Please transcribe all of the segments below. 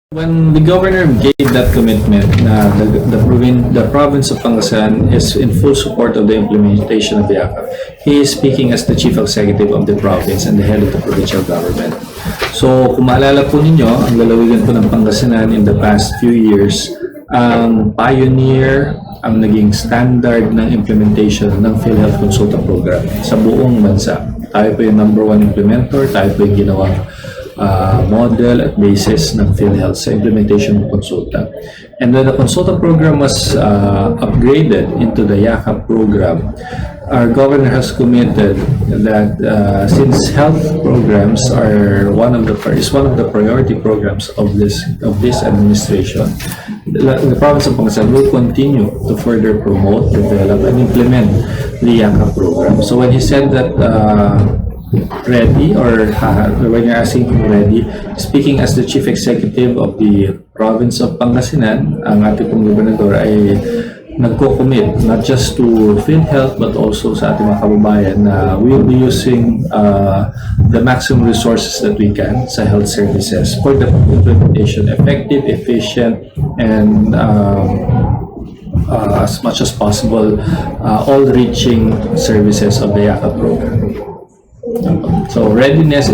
When the governor gave that commitment na the province of Pangasinan is in full support of the implementation of the AKAP, he is speaking as the chief executive of the province and the head of the provincial government. So kung maalala po ninyo, ang lalawigan po ng Pangasinan in the past few years, ang pioneer, ang naging standard ng implementation ng PhilHealth Consulta Program sa buong bansa. Tayo po yung number one implementer, tayo po yung ginawang model at basis ng PhilHealth sa implementation ng Consulta. And when the Consulta program was upgraded into the YAKAP program, our governor has committed that since health programs are one of the priority programs of this administration, the province of Pangasinan will continue to further promote, develop, and implement the YAKAP program. So when he said that ready, or when you're asking him ready, speaking as the chief executive of the province of Pangasinan, ang ating pong gobernador ay nagko-commit not just to PhilHealth but also sa ating mga kababayan na we will be using the maximum resources that we can sa health services for the implementation, effective, efficient, and as much as possible all-reaching services of the YAKAP program. So readiness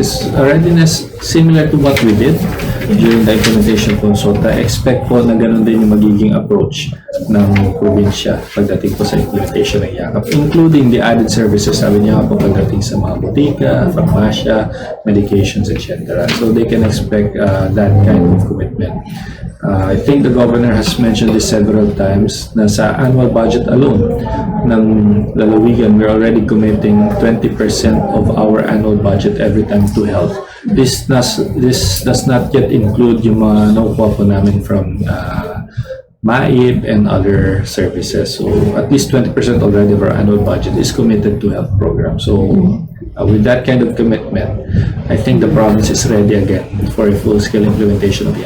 similar to what we did during the implementation Consulta. Expect po na ganun din yung magiging approach ng probinsya pagdating po sa implementation ng YAKAP, including the added services, sabi niya po, pagdating sa mga butika, farmasya, medications, etc. So they can expect that kind of commitment. I think the governor has mentioned this several times na sa annual budget alone ng lalawigan, we're already committing 20% of our annual budget every time to health. This does not yet include yung mga nakukuha po namin from MAIB and other services. So at least 20% already of our annual budget is committed to health programs. So with that kind of commitment, I think the province is ready again for a full-scale implementation of the